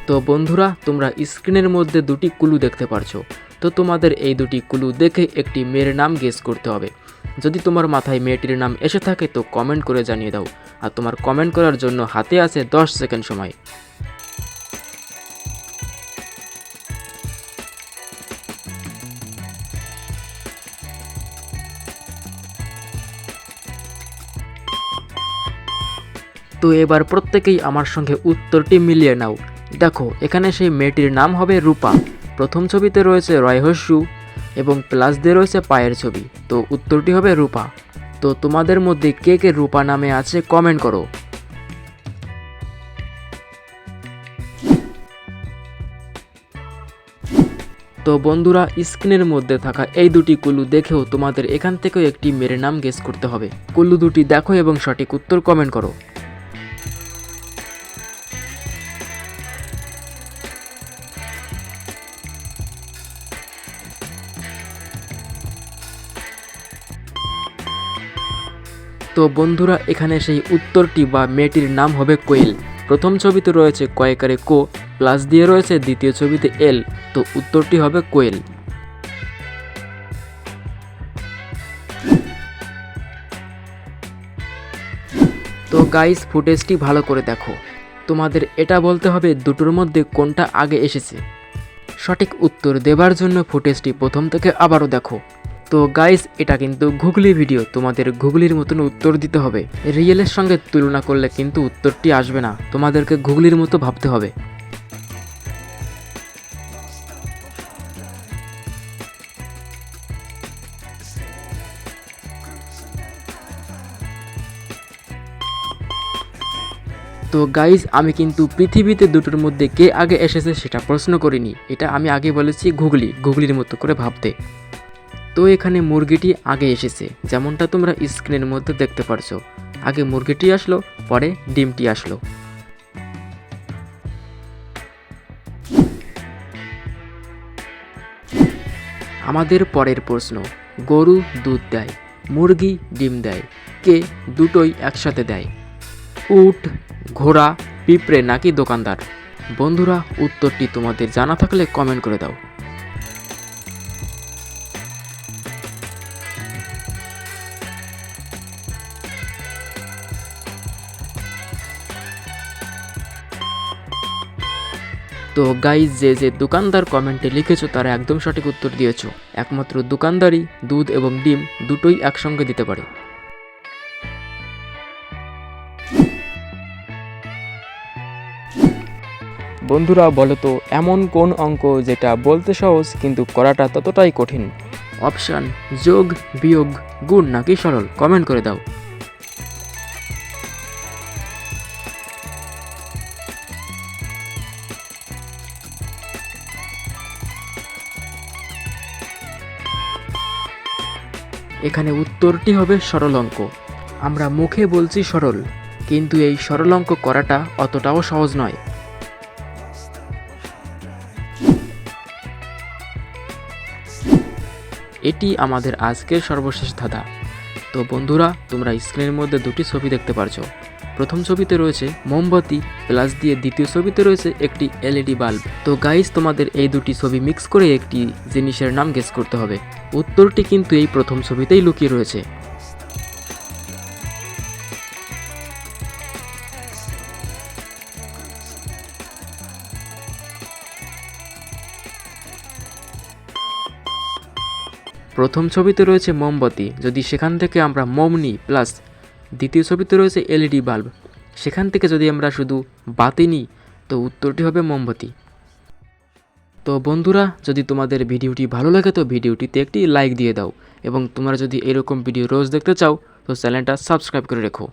তো বন্ধুরা, তোমরা স্ক্রিনের মধ্যে দুটি ক্লু দেখতে পারছো। তো তোমাদের এই দুটি ক্লু দেখে একটি মেয়ের নাম গেস করতে হবে। যদি তোমার মাথায় মেয়েটির নাম এসে থাকে তো কমেন্ট করে জানিয়ে দাও। আর তোমার কমেন্ট করার জন্য হাতে আছে 10 সেকেন্ড সময়। তো এবার প্রত্যেকেই আমার সঙ্গে উত্তরটি মিলিয়ে নাও। দেখো, এখানে সেই মেয়েটির নাম হবে রূপা। প্রথম ছবিতে রয়েছে রয়হস্যু এবং প্লাস দিয়ে রয়েছে পায়ের ছবি। তো উত্তরটি হবে রূপা। তো তোমাদের মধ্যে কে কে রূপা নামে আছে কমেন্ট করো। তো বন্ধুরা, স্ক্রিনের মধ্যে থাকা এই দুটি ক্লু দেখেও তোমাদের এখান থেকেও একটি মেয়ের নাম গেস করতে হবে। ক্লু দুটি দেখো এবং সঠিক উত্তর কমেন্ট করো। তো বন্ধুরা, এখানে সেই উত্তরটি বা মেয়েটির নাম হবে কোয়েল। প্রথম ছবিতে রয়েছে কয়েকারে কো, প্লাস দিয়ে রয়েছে দ্বিতীয় ছবিতে এল। তো উত্তরটি হবে কোয়েল। তো গাইস, ফুটেজটি ভালো করে দেখো। তোমাদের এটা বলতে হবে দুটোর মধ্যে কোনটা আগে এসেছে। সঠিক উত্তর দেবার জন্য ফুটেজটি প্রথম থেকে আবারও দেখো। তো গাইস, এটা কিন্তু গুগলি ভিডিও, তোমাদের গুগলির মতন উত্তর দিতে হবে। রিয়েলের সঙ্গে তুলনা করলে কিন্তু উত্তরটি আসবে না, তোমাদেরকে গুগলির মতো ভাবতে হবে। তো গাইজ, আমি কিন্তু পৃথিবীতে দুটোর মধ্যে কে আগে এসেছে সেটা প্রশ্ন করিনি। এটা আমি আগে বলেছি গুগলির মতো করে ভাবতে। তো এখানে মুরগিটি আগে এসেছে, যেমনটা তোমরা স্ক্রিনের মধ্যে দেখতে পারছো। আগে মুরগিটি আসলো, পরে ডিমটি আসলো। আমাদের পরের প্রশ্ন, গরু দুধ দেয়, মুরগি ডিম দেয়, কে দুটোই একসাথে দেয়? উট, ঘোড়া, পিঁপড়ে নাকি দোকানদার? বন্ধুরা, উত্তরটি তোমাদের জানা থাকলে কমেন্ট করে দাও। তো গাইজ, যে দোকানদার কমেন্টে লিখেছো তারা একদম সঠিক উত্তর দিয়েছো। একমাত্র দোকানদারই দুধ এবং ডিম দুটোই একসঙ্গে দিতে পারে। বন্ধুরা, বলো তো এমন কোন অঙ্ক যেটা বলতে সহজ কিন্তু করাটা ততটাই কঠিন? অপশান যোগ, বিয়োগ, গুণ নাকি সরল? কমেন্ট করে দাও। এখানে উত্তরটি হবে সরল অঙ্ক। আমরা মুখে বলছি সরল, কিন্তু এই সরল অঙ্ক করাটা অতটাও সহজ নয়। এটি আমাদের আজকের সর্বশেষ ধাঁধা। তো বন্ধুরা, তোমরা স্ক্রিনের মধ্যে দুটি ছবি দেখতে পারছো। প্রথম ছবিতে রয়েছে মোমবাতি, প্লাস দিয়ে দ্বিতীয় ছবিতে রয়েছে একটি এলইডি বাল্ব। তো গাইস, তোমাদের এই দুটি ছবি মিক্স করে একটি জিনিসের নাম গেস করতে হবে। উত্তরটি কিন্তু এই প্রথম ছবিতেই লুকিয়ে রয়েছে। প্রথম ছবিতে রয়েছে মোমবাতি, যদি সেখান থেকে আমরা মোম নিই, প্লাস দ্বিতীয় ছবিতে রয়েছে এলইডি বাল্ব, সেখান থেকে যদি আমরা শুধু বাতি নিই তো উত্তরটি হবে মোমবাতি। তো বন্ধুরা, যদি তোমাদের ভিডিওটি ভালো লাগে তো ভিডিওটিতে একটি লাইক দিয়ে দাও, এবং তোমরা যদি এরকম ভিডিও রোজ দেখতে চাও তো চ্যানেলটা সাবস্ক্রাইব করে রেখো।